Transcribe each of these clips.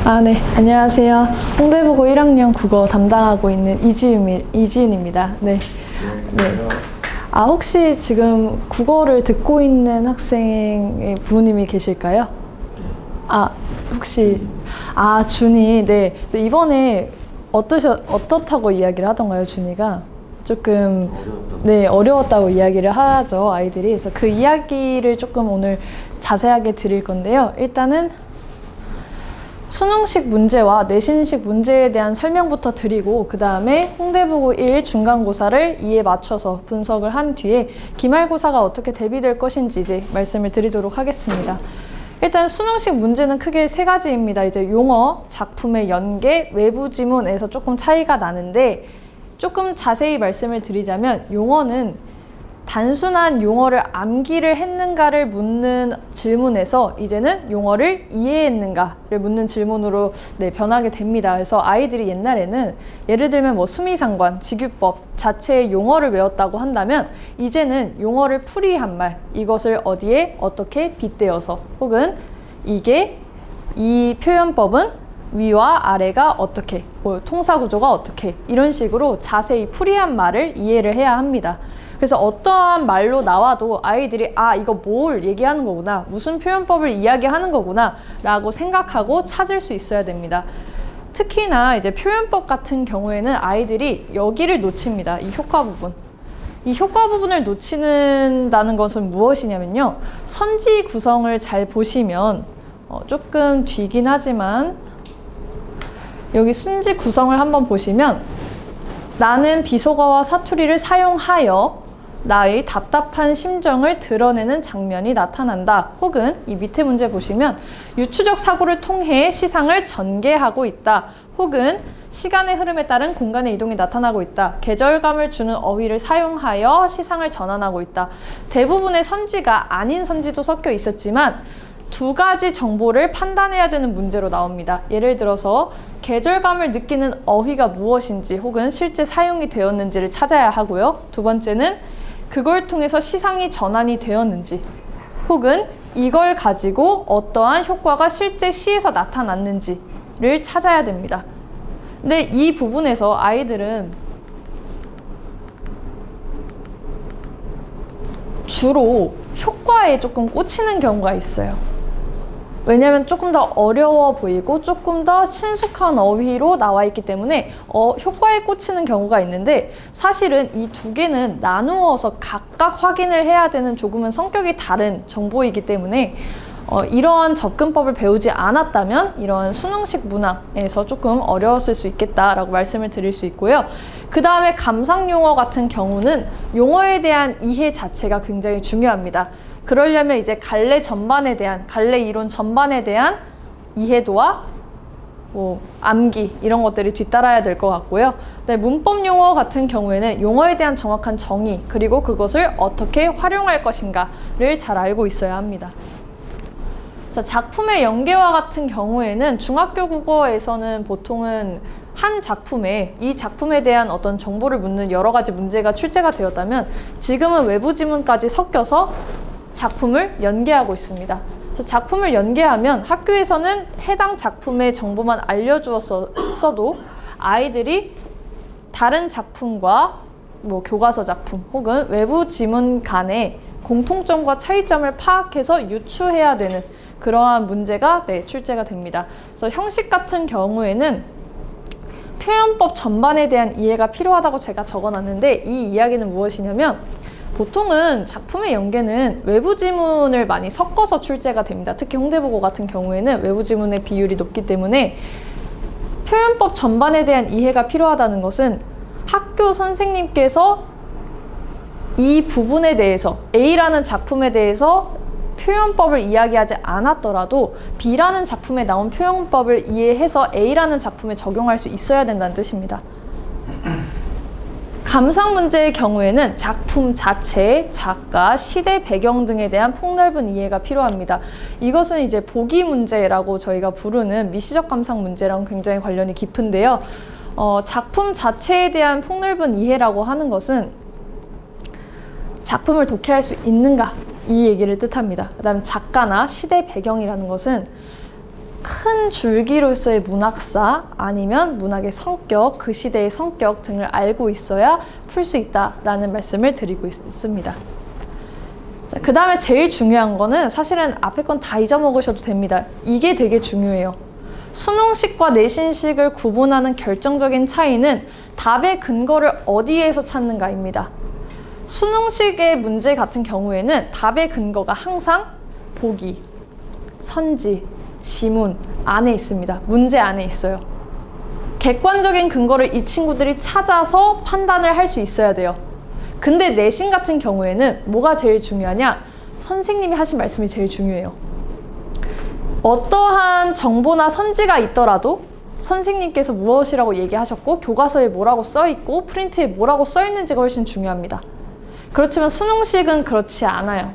네, 안녕하세요. 홍대부고 1학년 국어 담당하고 있는 이지윤입니다. 네. 혹시 지금 국어를 듣고 있는 학생의 부모님이 계실까요? 혹시, 준이, 네. 이번에 어떻다고 이야기를 하던가요, 준이가? 조금, 어려웠다고 이야기를 하죠, 아이들이. 그래서 그 이야기를 조금 오늘 자세하게 드릴 건데요. 일단은 수능식 문제와 내신식 문제에 대한 설명부터 드리고 그 다음에 홍대부고 1 중간고사를 이에 맞춰서 분석을 한 뒤에 기말고사가 어떻게 대비될 것인지 이제 말씀을 드리도록 하겠습니다. 일단 수능식 문제는 크게 세 가지입니다. 이제 용어, 작품의 연계, 외부 지문에서 조금 차이가 나는데 조금 자세히 말씀을 드리자면 용어는 단순한 용어를 암기를 했는가를 묻는 질문에서 이제는 용어를 이해했는가를 묻는 질문으로 변하게 됩니다. 그래서 아이들이 옛날에는 예를 들면 수미상관, 직유법 자체의 용어를 외웠다고 한다면 이제는 용어를 풀이한 말, 이것을 어디에 어떻게 빗대어서 혹은 이 표현법은 위와 아래가 어떻게, 통사구조가 어떻게 이런 식으로 자세히 풀이한 말을 이해를 해야 합니다. 그래서 어떠한 말로 나와도 아이들이 이거 뭘 얘기하는 거구나, 무슨 표현법을 이야기하는 거구나 라고 생각하고 찾을 수 있어야 됩니다. 특히나 이제 표현법 같은 경우에는 아이들이 여기를 놓칩니다. 이 효과 부분. 이 효과 부분을 놓치는다는 것은 무엇이냐면요. 선지 구성을 잘 보시면 조금 뒤긴 하지만 여기 순지 구성을 한번 보시면 나는 비속어와 사투리를 사용하여 나의 답답한 심정을 드러내는 장면이 나타난다. 혹은 이 밑에 문제 보시면 유추적 사고를 통해 시상을 전개하고 있다. 혹은 시간의 흐름에 따른 공간의 이동이 나타나고 있다. 계절감을 주는 어휘를 사용하여 시상을 전환하고 있다. 대부분의 선지가 아닌 선지도 섞여 있었지만 두 가지 정보를 판단해야 되는 문제로 나옵니다. 예를 들어서 계절감을 느끼는 어휘가 무엇인지 혹은 실제 사용이 되었는지를 찾아야 하고요. 두 번째는 그걸 통해서 시상이 전환이 되었는지 혹은 이걸 가지고 어떠한 효과가 실제 시에서 나타났는지를 찾아야 됩니다. 근데 이 부분에서 아이들은 주로 효과에 조금 꽂히는 경우가 있어요. 왜냐하면 조금 더 어려워 보이고 조금 더 친숙한 어휘로 나와 있기 때문에 효과에 꽂히는 경우가 있는데 사실은 이 두 개는 나누어서 각각 확인을 해야 되는 조금은 성격이 다른 정보이기 때문에 이러한 접근법을 배우지 않았다면 이러한 수능식 문항에서 조금 어려웠을 수 있겠다라고 말씀을 드릴 수 있고요. 그 다음에 감상용어 같은 경우는 용어에 대한 이해 자체가 굉장히 중요합니다. 그러려면 이제 갈래 이론 전반에 대한 이해도와 암기 이런 것들이 뒤따라야 될 것 같고요. 네, 문법 용어 같은 경우에는 용어에 대한 정확한 정의 그리고 그것을 어떻게 활용할 것인가를 잘 알고 있어야 합니다. 자, 작품의 연계와 같은 경우에는 중학교 국어에서는 보통은 한 작품에 이 작품에 대한 어떤 정보를 묻는 여러 가지 문제가 출제가 되었다면 지금은 외부 지문까지 섞여서 작품을 연계하고 있습니다. 그래서 작품을 연계하면 학교에서는 해당 작품의 정보만 알려주었어도 아이들이 다른 작품과 교과서 작품 혹은 외부 지문 간의 공통점과 차이점을 파악해서 유추해야 되는 그러한 문제가 출제가 됩니다. 그래서 형식 같은 경우에는 표현법 전반에 대한 이해가 필요하다고 제가 적어놨는데 이 이야기는 무엇이냐면 보통은 작품의 연계는 외부 지문을 많이 섞어서 출제가 됩니다. 특히 홍대부고 같은 경우에는 외부 지문의 비율이 높기 때문에 표현법 전반에 대한 이해가 필요하다는 것은 학교 선생님께서 이 부분에 대해서 A라는 작품에 대해서 표현법을 이야기하지 않았더라도 B라는 작품에 나온 표현법을 이해해서 A라는 작품에 적용할 수 있어야 된다는 뜻입니다. 감상 문제의 경우에는 작품 자체, 작가, 시대 배경 등에 대한 폭넓은 이해가 필요합니다. 이것은 이제 보기 문제라고 저희가 부르는 미시적 감상 문제랑 굉장히 관련이 깊은데요. 작품 자체에 대한 폭넓은 이해라고 하는 것은 작품을 독해할 수 있는가 이 얘기를 뜻합니다. 그 다음 작가나 시대 배경이라는 것은 큰 줄기로서의 문학사 아니면 문학의 성격, 그 시대의 성격 등을 알고 있어야 풀 수 있다라는 말씀을 드리고 있습니다. 그 다음에 제일 중요한 거는 사실은 앞에 건 다 잊어먹으셔도 됩니다. 이게 되게 중요해요. 수능식과 내신식을 구분하는 결정적인 차이는 답의 근거를 어디에서 찾는가입니다. 수능식의 문제 같은 경우에는 답의 근거가 항상 보기, 선지, 지문 안에 있습니다. 문제 안에 있어요. 객관적인 근거를 이 친구들이 찾아서 판단을 할 수 있어야 돼요. 근데 내신 같은 경우에는 뭐가 제일 중요하냐? 선생님이 하신 말씀이 제일 중요해요. 어떠한 정보나 선지가 있더라도 선생님께서 무엇이라고 얘기하셨고 교과서에 뭐라고 써있고 프린트에 뭐라고 써있는지가 훨씬 중요합니다. 그렇지만 수능식은 그렇지 않아요.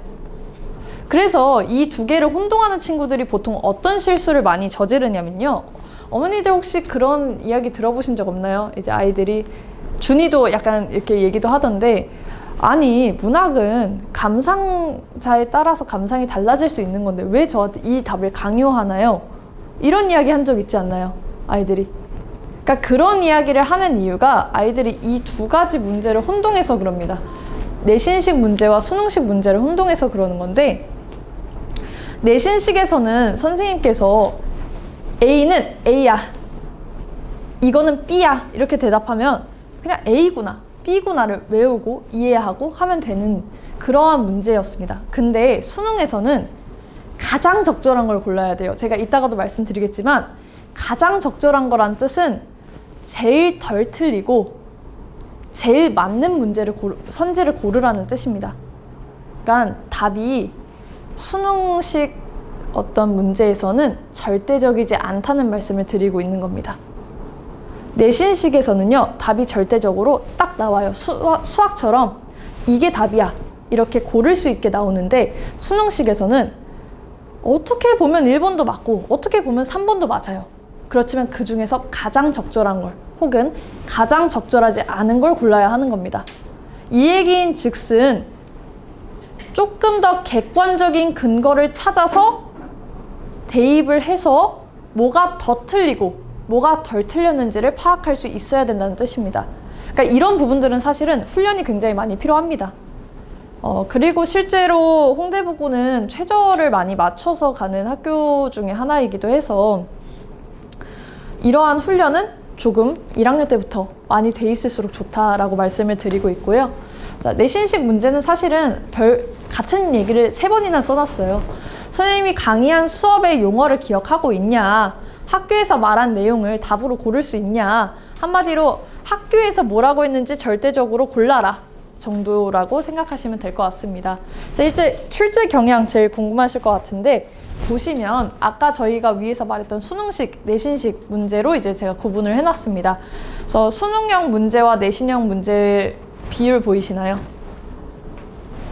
그래서 이 두 개를 혼동하는 친구들이 보통 어떤 실수를 많이 저지르냐면요. 어머니들 혹시 그런 이야기 들어보신 적 없나요? 이제 아이들이 준이도 약간 이렇게 얘기도 하던데, 아니 문학은 감상자에 따라서 감상이 달라질 수 있는 건데 왜 저한테 이 답을 강요하나요? 이런 이야기 한 적 있지 않나요? 아이들이. 그러니까 그런 이야기를 하는 이유가 아이들이 이 두 가지 문제를 혼동해서 그럽니다. 내신식 문제와 수능식 문제를 혼동해서 그러는 건데, 내신식에서는 선생님께서 A는 A야, 이거는 B야 이렇게 대답하면 그냥 A구나, B구나를 외우고 이해하고 하면 되는 그러한 문제였습니다. 근데 수능에서는 가장 적절한 걸 골라야 돼요. 제가 이따가도 말씀드리겠지만 가장 적절한 거란 뜻은 제일 덜 틀리고 제일 맞는 문제를 선지를 고르라는 뜻입니다. 그러니까 답이 수능식 어떤 문제에서는 절대적이지 않다는 말씀을 드리고 있는 겁니다. 내신식에서는요, 답이 절대적으로 딱 나와요. 수학처럼 이게 답이야 이렇게 고를 수 있게 나오는데, 수능식에서는 어떻게 보면 1번도 맞고 어떻게 보면 3번도 맞아요. 그렇지만 그 중에서 가장 적절한 걸 혹은 가장 적절하지 않은 걸 골라야 하는 겁니다. 이 얘기인 즉슨 조금 더 객관적인 근거를 찾아서 대입을 해서 뭐가 더 틀리고 뭐가 덜 틀렸는지를 파악할 수 있어야 된다는 뜻입니다. 그러니까 이런 부분들은 사실은 훈련이 굉장히 많이 필요합니다. 그리고 실제로 홍대부고는 최저를 많이 맞춰서 가는 학교 중에 하나이기도 해서 이러한 훈련은 조금 1학년 때부터 많이 돼 있을수록 좋다라고 말씀을 드리고 있고요. 자, 내신식 문제는 사실은 같은 얘기를 3번이나 써놨어요. 선생님이 강의한 수업의 용어를 기억하고 있냐, 학교에서 말한 내용을 답으로 고를 수 있냐, 한마디로 학교에서 뭐라고 했는지 절대적으로 골라라 정도라고 생각하시면 될 것 같습니다. 자, 이제 출제 경향 제일 궁금하실 것 같은데, 보시면 아까 저희가 위에서 말했던 수능식, 내신식 문제로 이제 제가 구분을 해놨습니다. 그래서 수능형 문제와 내신형 문제 비율 보이시나요?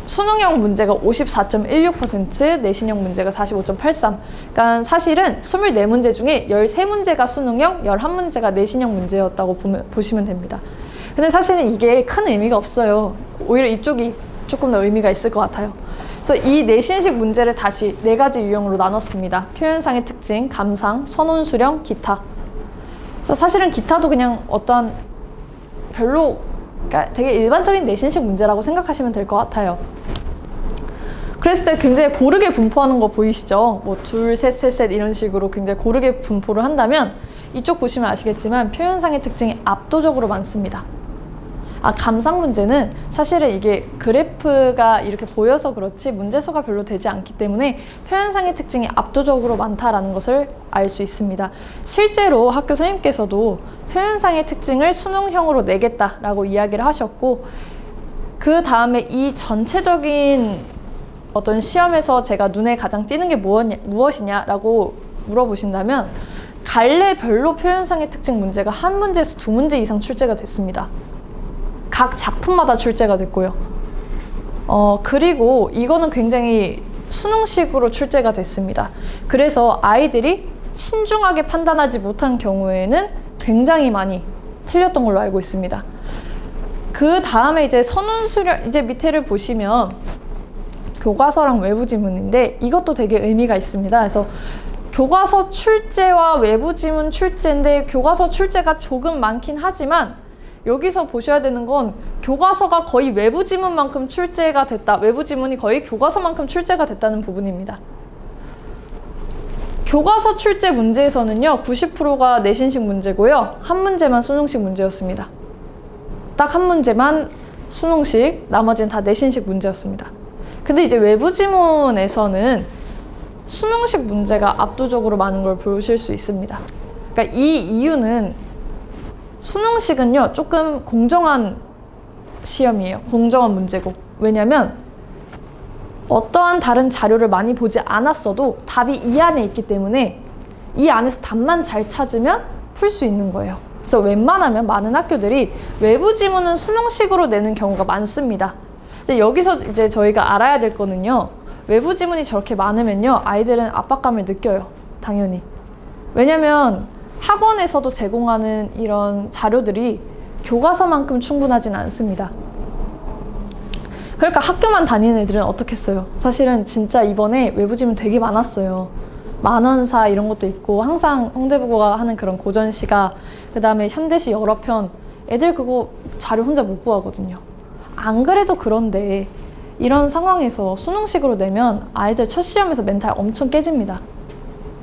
수능형 문제가 54.16%, 내신형 문제가 45.83%. 그러니까 사실은 24문제 중에 13문제가 수능형, 11문제가 내신형 문제였다고 보시면 됩니다. 근데 사실은 이게 큰 의미가 없어요. 오히려 이쪽이 조금 더 의미가 있을 것 같아요. 그래서 이 내신식 문제를 다시 4가지 유형으로 나눴습니다. 표현상의 특징, 감상, 선혼, 수령, 기타. 그래서 사실은 기타도 그냥 어떠한 그러니까 되게 일반적인 내신식 문제라고 생각하시면 될 것 같아요. 그랬을 때 굉장히 고르게 분포하는 거 보이시죠? 뭐 둘, 셋, 셋, 셋 이런 식으로 굉장히 고르게 분포를 한다면 이쪽 보시면 아시겠지만 표현상의 특징이 압도적으로 많습니다. 감상 문제는 사실은 이게 그래프가 이렇게 보여서 그렇지 문제 수가 별로 되지 않기 때문에 표현상의 특징이 압도적으로 많다라는 것을 알 수 있습니다. 실제로 학교 선생님께서도 표현상의 특징을 수능형으로 내겠다라고 이야기를 하셨고, 그 다음에 이 전체적인 어떤 시험에서 제가 눈에 가장 띄는 게 무엇이냐라고 물어보신다면 갈래별로 표현상의 특징 문제가 한 문제에서 2문제 이상 출제가 됐습니다. 각 작품마다 출제가 됐고요. 그리고 이거는 굉장히 수능식으로 출제가 됐습니다. 그래서 아이들이 신중하게 판단하지 못한 경우에는 굉장히 많이 틀렸던 걸로 알고 있습니다. 그 다음에 이제 선운 수령, 이제 밑에를 보시면 교과서랑 외부 지문인데 이것도 되게 의미가 있습니다. 그래서 교과서 출제와 외부 지문 출제인데 교과서 출제가 조금 많긴 하지만 여기서 보셔야 되는 건 교과서가 거의 외부 지문만큼 출제가 됐다. 외부 지문이 거의 교과서만큼 출제가 됐다는 부분입니다. 교과서 출제 문제에서는요. 90%가 내신식 문제고요. 한 문제만 수능식 문제였습니다. 딱 한 문제만 수능식, 나머지는 다 내신식 문제였습니다. 근데 이제 외부 지문에서는 수능식 문제가 압도적으로 많은 걸 보실 수 있습니다. 그러니까 이 이유는 수능식은요, 조금 공정한 시험이에요. 공정한 문제고. 왜냐면 어떠한 다른 자료를 많이 보지 않았어도 답이 이 안에 있기 때문에 이 안에서 답만 잘 찾으면 풀 수 있는 거예요. 그래서 웬만하면 많은 학교들이 외부 지문은 수능식으로 내는 경우가 많습니다. 근데 여기서 이제 저희가 알아야 될 거는요. 외부 지문이 저렇게 많으면요. 아이들은 압박감을 느껴요. 당연히. 왜냐면 학원에서도 제공하는 이런 자료들이 교과서만큼 충분하진 않습니다. 그러니까 학교만 다니는 애들은 어떻겠어요? 사실은 진짜 이번에 외부 지문 되게 많았어요. 만원사 이런 것도 있고 항상 홍대부고가 하는 그런 고전시가 그 다음에 현대시 여러 편 애들 그거 자료 혼자 못 구하거든요. 안 그래도 그런데 이런 상황에서 수능식으로 내면 아이들 첫 시험에서 멘탈 엄청 깨집니다.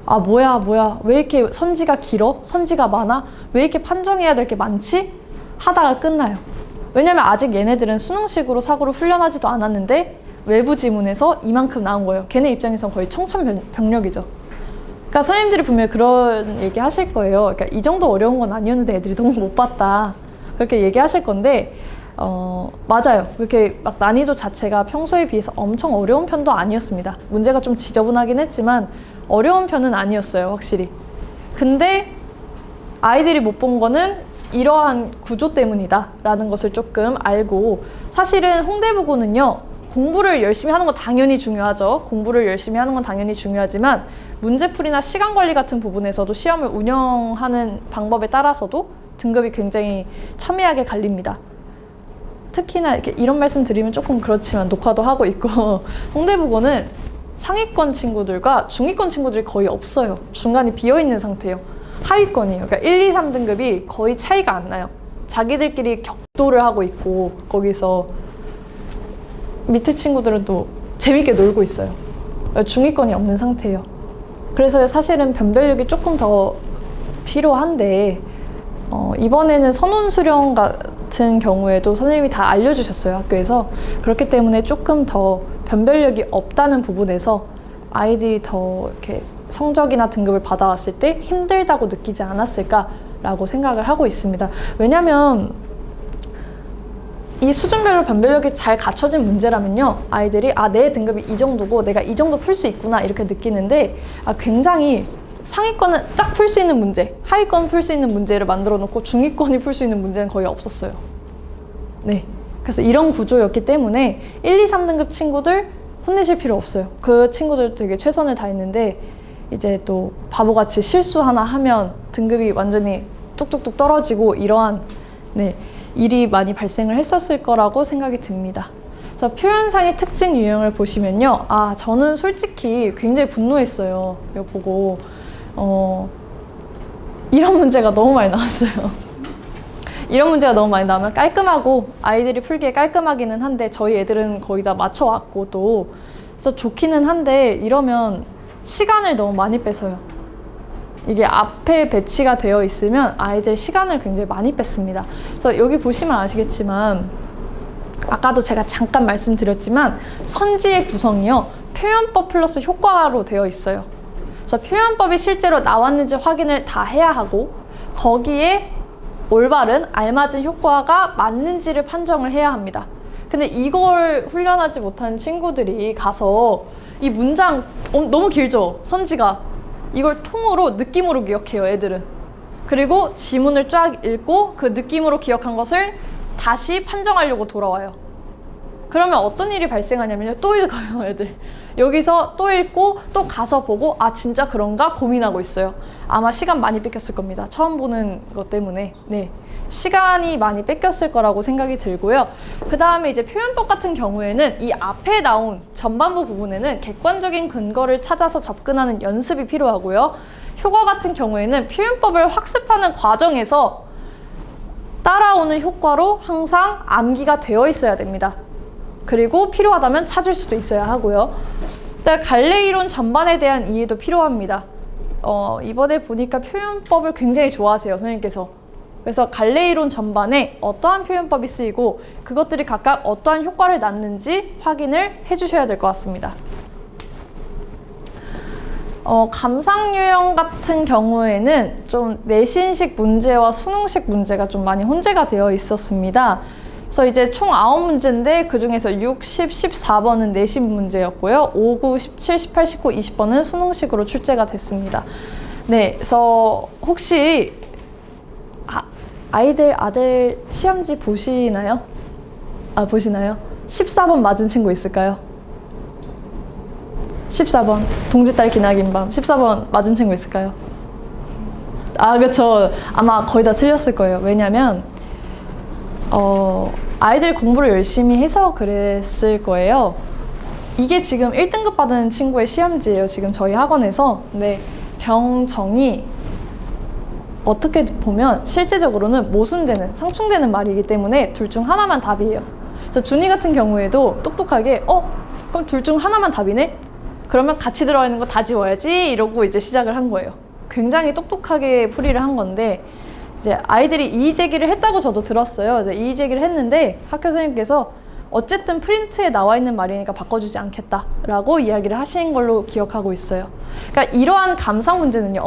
아 뭐야 왜 이렇게 선지가 길어? 선지가 많아? 왜 이렇게 판정해야 될 게 많지? 하다가 끝나요. 왜냐면 아직 얘네들은 수능식으로 사고를 훈련하지도 않았는데 외부 지문에서 이만큼 나온 거예요. 걔네 입장에선 거의 청천벽력이죠. 그러니까 선생님들이 분명히 그런 얘기 하실 거예요. 그러니까 이 정도 어려운 건 아니었는데 애들이 너무 못 봤다. 그렇게 얘기하실 건데 맞아요. 그렇게 막 난이도 자체가 평소에 비해서 엄청 어려운 편도 아니었습니다. 문제가 좀 지저분하긴 했지만 어려운 편은 아니었어요. 확실히. 근데 아이들이 못 본 거는 이러한 구조 때문이다 라는 것을 조금 알고 사실은 홍대부고는요. 공부를 열심히 하는 건 당연히 중요하죠. 공부를 열심히 하는 건 당연히 중요하지만 문제풀이나 시간관리 같은 부분에서도 시험을 운영하는 방법에 따라서도 등급이 굉장히 첨예하게 갈립니다. 특히나 이렇게 이런 말씀 드리면 조금 그렇지만 녹화도 하고 있고 홍대부고는 상위권 친구들과 중위권 친구들이 거의 없어요. 중간이 비어있는 상태예요. 하위권이에요. 그러니까 1, 2, 3등급이 거의 차이가 안 나요. 자기들끼리 격돌을 하고 있고 거기서 밑에 친구들은 또 재밌게 놀고 있어요. 중위권이 없는 상태예요. 그래서 사실은 변별력이 조금 더 필요한데 이번에는 선원 수령 같은 경우에도 선생님이 다 알려주셨어요. 학교에서. 그렇기 때문에 조금 더 변별력이 없다는 부분에서 아이들이 더 이렇게 성적이나 등급을 받아왔을 때 힘들다고 느끼지 않았을까라고 생각을 하고 있습니다. 왜냐면 이 수준별로 변별력이 잘 갖춰진 문제라면요. 아이들이 내 등급이 이 정도고 내가 이 정도 풀 수 있구나 이렇게 느끼는데 굉장히 상위권은 쫙 풀 수 있는 문제, 하위권 풀 수 있는 문제를 만들어 놓고 중위권이 풀 수 있는 문제는 거의 없었어요. 네. 그래서 이런 구조였기 때문에 1, 2, 3등급 친구들 혼내실 필요 없어요. 그 친구들도 되게 최선을 다했는데 이제 또 바보같이 실수 하나 하면 등급이 완전히 뚝뚝뚝 떨어지고 이러한 일이 많이 발생을 했었을 거라고 생각이 듭니다. 그래서 표현상의 특징 유형을 보시면요. 저는 솔직히 굉장히 분노했어요. 이거 보고 이런 문제가 너무 많이 나왔어요. 이런 문제가 너무 많이 나오면 깔끔하고 아이들이 풀기에 깔끔하기는 한데 저희 애들은 거의 다 맞춰왔고 또 그래서 좋기는 한데 이러면 시간을 너무 많이 뺏어요. 이게 앞에 배치가 되어 있으면 아이들 시간을 굉장히 많이 뺐습니다. 그래서 여기 보시면 아시겠지만 아까도 제가 잠깐 말씀드렸지만 선지의 구성이요. 표현법 플러스 효과로 되어 있어요. 그래서 표현법이 실제로 나왔는지 확인을 다 해야 하고 거기에 올바른 알맞은 효과가 맞는지를 판정을 해야 합니다. 근데 이걸 훈련하지 못한 친구들이 가서 이 문장 너무 길죠? 선지가. 이걸 통으로 느낌으로 기억해요. 애들은. 그리고 지문을 쫙 읽고 그 느낌으로 기억한 것을 다시 판정하려고 돌아와요. 그러면 어떤 일이 발생하냐면요. 또 읽어요, 애들. 여기서 또 읽고 또 가서 보고 아 진짜 그런가 고민하고 있어요. 아마 시간 많이 뺏겼을 겁니다. 처음 보는 것 때문에. 네. 시간이 많이 뺏겼을 거라고 생각이 들고요. 그 다음에 이제 표현법 같은 경우에는 이 앞에 나온 전반부 부분에는 객관적인 근거를 찾아서 접근하는 연습이 필요하고요. 효과 같은 경우에는 표현법을 학습하는 과정에서 따라오는 효과로 항상 암기가 되어 있어야 됩니다. 그리고 필요하다면 찾을 수도 있어야 하고요. 갈래 이론 전반에 대한 이해도 필요합니다. 이번에 보니까 표현법을 굉장히 좋아하세요, 선생님께서. 그래서 갈래 이론 전반에 어떠한 표현법이 쓰이고 그것들이 각각 어떠한 효과를 낳는지 확인을 해주셔야 될 것 같습니다. 감상 유형 같은 경우에는 좀 내신식 문제와 수능식 문제가 좀 많이 혼재가 되어 있었습니다. 그래서 이제 총 9문제인데 그 중에서 6, 10, 14번은 내신 문제였고요. 5, 9, 17, 18, 19, 20번은 수능식으로 출제가 됐습니다. 네, 그래서 혹시 아들 시험지 보시나요? 보시나요? 14번 맞은 친구 있을까요? 14번 동짓달 기나긴 밤 14번 맞은 친구 있을까요? 그쵸. 아마 거의 다 틀렸을 거예요. 왜냐면 아이들 공부를 열심히 해서 그랬을 거예요. 이게 지금 1등급 받은 친구의 시험지예요. 지금 저희 학원에서. 근데 병정이 어떻게 보면 실제적으로는 모순되는, 상충되는 말이기 때문에 둘 중 하나만 답이에요. 그래서 준이 같은 경우에도 똑똑하게 그럼 둘 중 하나만 답이네? 그러면 같이 들어가 있는 거 다 지워야지 이러고 이제 시작을 한 거예요. 굉장히 똑똑하게 풀이를 한 건데 이제 아이들이 이의 제기를 했다고 저도 들었어요. 이의 제기를 했는데 학교 선생님께서 어쨌든 프린트에 나와 있는 말이니까 바꿔주지 않겠다라고 이야기를 하신 걸로 기억하고 있어요. 그러니까 이러한 감상 문제는요.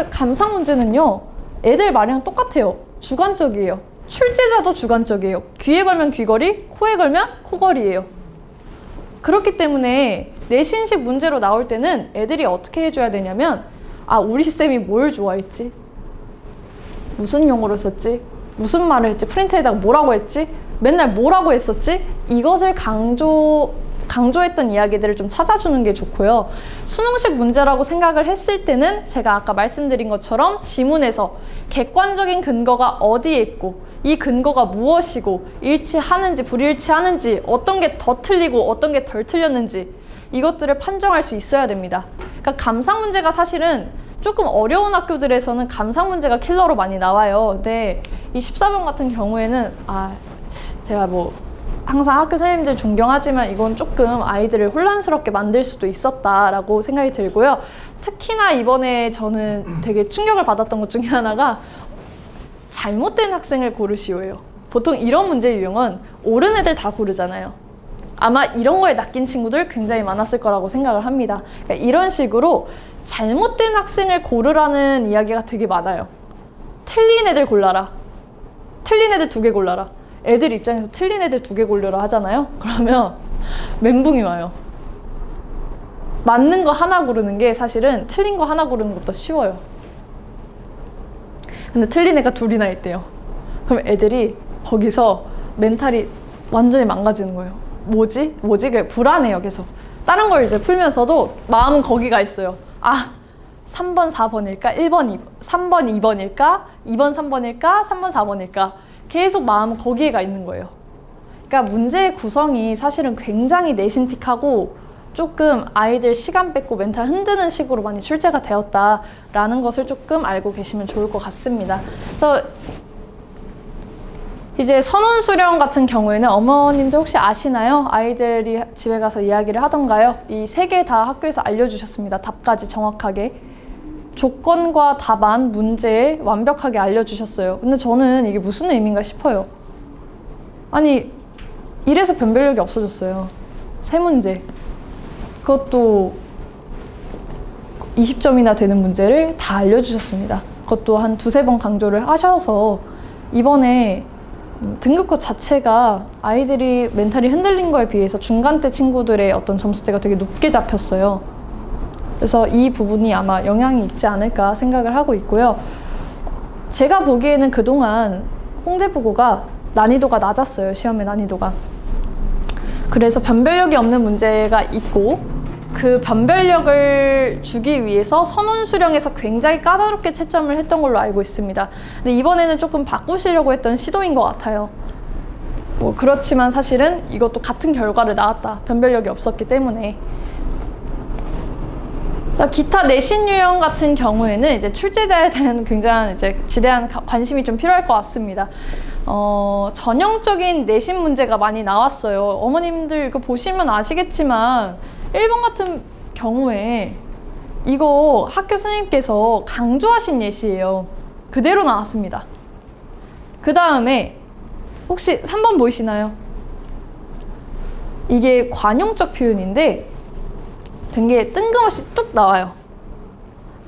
감상 문제는요. 애들 말이랑 똑같아요. 주관적이에요. 출제자도 주관적이에요. 귀에 걸면 귀걸이, 코에 걸면 코걸이에요. 그렇기 때문에 내신식 문제로 나올 때는 애들이 어떻게 해줘야 되냐면 우리 쌤이 뭘 좋아했지? 무슨 용어를 썼지? 무슨 말을 했지? 프린트에다가 뭐라고 했지? 맨날 뭐라고 했었지? 이것을 강조했던 이야기들을 좀 찾아주는 게 좋고요. 수능식 문제라고 생각을 했을 때는 제가 아까 말씀드린 것처럼 지문에서 객관적인 근거가 어디에 있고 이 근거가 무엇이고 일치하는지 불일치하는지 어떤 게 더 틀리고 어떤 게 덜 틀렸는지 이것들을 판정할 수 있어야 됩니다. 그러니까 감상 문제가 사실은 조금 어려운 학교들에서는 감상 문제가 킬러로 많이 나와요. 근데 이 14번 같은 경우에는 제가 항상 학교 선생님들 존경하지만 이건 조금 아이들을 혼란스럽게 만들 수도 있었다라고 생각이 들고요. 특히나 이번에 저는 되게 충격을 받았던 것 중에 하나가 잘못된 학생을 고르시오예요. 보통 이런 문제 유형은 옳은 애들 다 고르잖아요. 아마 이런 거에 낚인 친구들 굉장히 많았을 거라고 생각을 합니다. 그러니까 이런 식으로 잘못된 학생을 고르라는 이야기가 되게 많아요. 틀린 애들 골라라. 틀린 애들 2개 골라라. 애들 입장에서 틀린 애들 2개 고르라 하잖아요. 그러면 멘붕이 와요. 맞는 거 하나 고르는 게 사실은 틀린 거 하나 고르는 것보다 쉬워요. 근데 틀린 애가 2이나 있대요. 그럼 애들이 거기서 멘탈이 완전히 망가지는 거예요. 뭐지? 그게 불안해요, 계속. 다른 걸 이제 풀면서도 마음은 거기가 있어요. 3번, 4번일까? 3번, 2번일까? 2번, 3번일까? 3번, 4번일까? 계속 마음은 거기에 가 있는 거예요. 그러니까 문제의 구성이 사실은 굉장히 내신틱하고 조금 아이들 시간 뺏고 멘탈 흔드는 식으로 많이 출제가 되었다라는 것을 조금 알고 계시면 좋을 것 같습니다. 그래서 이제 선원 수령 같은 경우에는 어머님도 혹시 아시나요? 아이들이 집에 가서 이야기를 하던가요? 이 3개 다 학교에서 알려주셨습니다. 답까지 정확하게. 조건과 답안, 문제에 완벽하게 알려주셨어요. 근데 저는 이게 무슨 의미인가 싶어요. 이래서 변별력이 없어졌어요. 3문제. 그것도 20점이나 되는 문제를 다 알려주셨습니다. 그것도 한 2-3번 강조를 하셔서 이번에 등급컷 자체가 아이들이 멘탈이 흔들린 거에 비해서 중간때 친구들의 어떤 점수대가 되게 높게 잡혔어요. 그래서 이 부분이 아마 영향이 있지 않을까 생각을 하고 있고요. 제가 보기에는 그동안 홍대부고가 난이도가 낮았어요. 시험의 난이도가. 그래서 변별력이 없는 문제가 있고 그 변별력을 주기 위해서 선원 수령에서 굉장히 까다롭게 채점을 했던 걸로 알고 있습니다. 근데 이번에는 조금 바꾸시려고 했던 시도인 것 같아요. 뭐 그렇지만 사실은 이것도 같은 결과를 나왔다. 변별력이 없었기 때문에. 그래서 기타 내신 유형 같은 경우에는 이제 출제자에 대한 굉장한 이제 지대한 관심이 좀 필요할 것 같습니다. 전형적인 내신 문제가 많이 나왔어요. 어머님들 이거 보시면 아시겠지만 1번 같은 경우에 이거 학교 선생님께서 강조하신 예시예요. 그대로 나왔습니다. 그 다음에 혹시 3번 보이시나요? 이게 관용적 표현인데 되게 뜬금없이 뚝 나와요.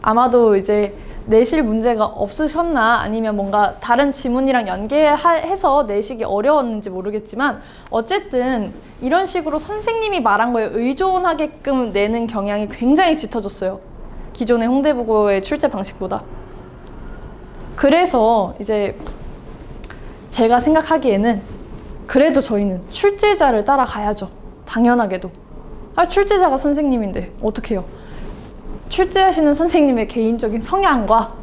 아마도 이제 내실 문제가 없으셨나 아니면 뭔가 다른 지문이랑 연계해서 내시기 어려웠는지 모르겠지만 어쨌든 이런 식으로 선생님이 말한 거에 의존하게끔 내는 경향이 굉장히 짙어졌어요. 기존의 홍대부고의 출제 방식보다. 그래서 이제 제가 생각하기에는 그래도 저희는 출제자를 따라가야죠. 당연하게도. 출제자가 선생님인데 어떡해요. 출제하시는 선생님의 개인적인 성향과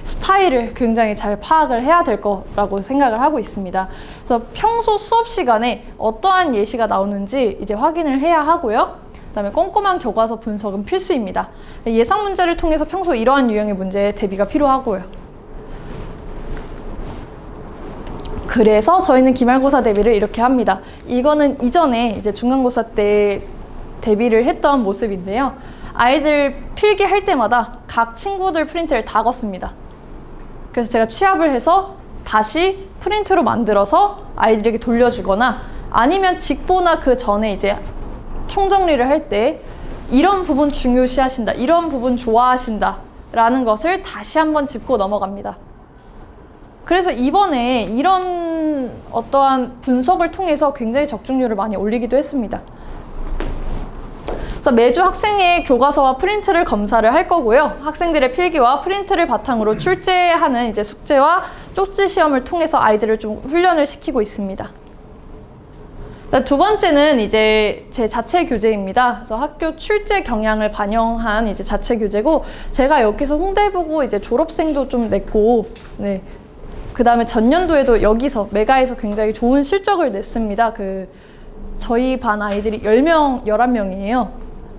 스타일을 굉장히 잘 파악을 해야 될 거라고 생각을 하고 있습니다. 그래서 평소 수업 시간에 어떠한 예시가 나오는지 이제 확인을 해야 하고요. 그다음에 꼼꼼한 교과서 분석은 필수입니다. 예상 문제를 통해서 평소 이러한 유형의 문제에 대비가 필요하고요. 그래서 저희는 기말고사 대비를 이렇게 합니다. 이거는 이전에 이제 중간고사 때 대비를 했던 모습인데요. 아이들 필기할 때마다 각 친구들 프린트를 다 걷습니다. 그래서 제가 취합을 해서 다시 프린트로 만들어서 아이들에게 돌려주거나 아니면 직보나 그 전에 이제 총정리를 할 때 이런 부분 중요시 하신다, 이런 부분 좋아하신다 라는 것을 다시 한번 짚고 넘어갑니다. 그래서 이번에 이런 어떠한 분석을 통해서 굉장히 적중률을 많이 올리기도 했습니다. 그래서 매주 학생의 교과서와 프린트를 검사를 할 거고요. 학생들의 필기와 프린트를 바탕으로 출제하는 이제 숙제와 쪽지 시험을 통해서 아이들을 좀 훈련을 시키고 있습니다. 두 번째는 이제 제 자체 교재입니다. 그래서 학교 출제 경향을 반영한 이제 자체 교재고, 제가 여기서 홍대부고 이제 졸업생도 좀 냈고, 그 다음에 전년도에도 여기서 메가에서 굉장히 좋은 실적을 냈습니다. 저희 반 아이들이 10명, 11명이에요.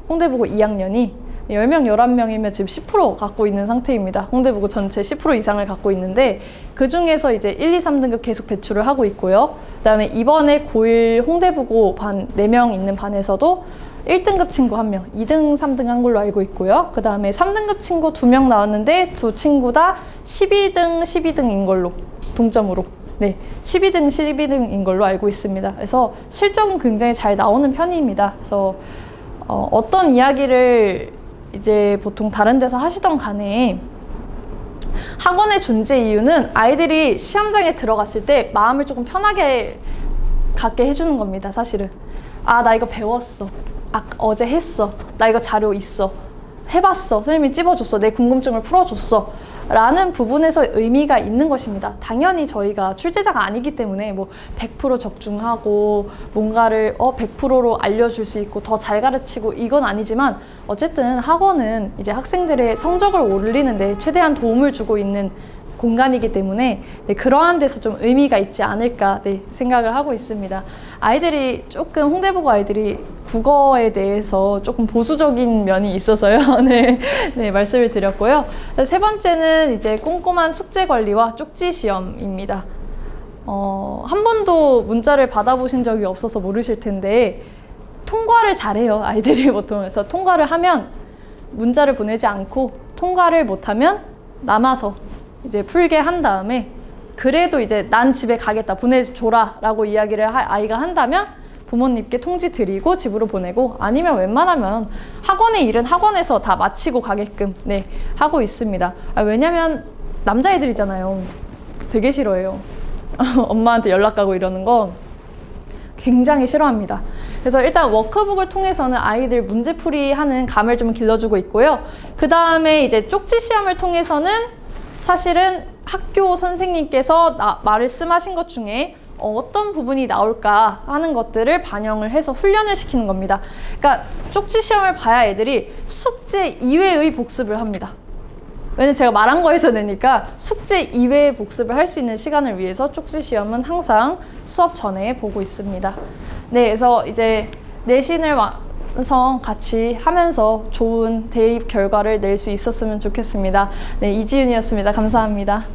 홍대부고 2학년이 10명, 11명이면 지금 10% 갖고 있는 상태입니다. 홍대부고 전체 10% 이상을 갖고 있는데 그 중에서 이제 1, 2, 3등급 계속 배출을 하고 있고요. 그 다음에 이번에 고1 홍대부고 반 4명 있는 반에서도 1등급 친구 1명, 2등, 3등 한 걸로 알고 있고요. 그 다음에 3등급 친구 2명 나왔는데 두 친구 다 12등, 12등인 걸로 동점으로 12등, 12등인 걸로 알고 있습니다. 그래서 실적은 굉장히 잘 나오는 편입니다. 그래서 어떤 이야기를 이제 보통 다른 데서 하시던 간에 학원의 존재 이유는 아이들이 시험장에 들어갔을 때 마음을 조금 편하게 갖게 해주는 겁니다. 사실은 나 이거 배웠어, 어제 했어, 나 이거 자료 있어, 해봤어, 선생님이 찝어줬어, 내 궁금증을 풀어줬어 라는 부분에서 의미가 있는 것입니다. 당연히 저희가 출제자가 아니기 때문에 뭐 100% 적중하고 뭔가를 100%로 알려줄 수 있고 더 잘 가르치고 이건 아니지만, 어쨌든 학원은 이제 학생들의 성적을 올리는데 최대한 도움을 주고 있는 공간이기 때문에 그러한 데서 좀 의미가 있지 않을까 생각을 하고 있습니다. 아이들이 조금 홍대부고 아이들이 국어에 대해서 조금 보수적인 면이 있어서요. 말씀을 드렸고요. 세 번째는 이제 꼼꼼한 숙제 관리와 쪽지 시험입니다. 한 번도 문자를 받아보신 적이 없어서 모르실 텐데 통과를 잘해요, 아이들이 보통. 그래서 통과를 하면 문자를 보내지 않고, 통과를 못하면 남아서 이제 풀게 한 다음에 그래도 이제 난 집에 가겠다, 보내줘라 라고 이야기를 아이가 한다면 부모님께 통지 드리고 집으로 보내고, 아니면 웬만하면 학원의 일은 학원에서 다 마치고 가게끔 하고 있습니다. 왜냐면 남자애들이잖아요. 되게 싫어해요. 엄마한테 연락 가고 이러는 거 굉장히 싫어합니다. 그래서 일단 워크북을 통해서는 아이들 문제풀이 하는 감을 좀 길러주고 있고요. 그 다음에 이제 쪽지 시험을 통해서는 사실은 학교 선생님께서 말씀하신 것 중에 어떤 부분이 나올까 하는 것들을 반영을 해서 훈련을 시키는 겁니다. 그러니까 쪽지 시험을 봐야 애들이 숙제 이외의 복습을 합니다. 왜냐면 제가 말한 거에서 내니까 숙제 이외의 복습을 할 수 있는 시간을 위해서 쪽지 시험은 항상 수업 전에 보고 있습니다. 네, 그래서 이제 내신을 완성 같이 하면서 좋은 대입 결과를 낼 수 있었으면 좋겠습니다. 네, 이지윤이었습니다. 감사합니다.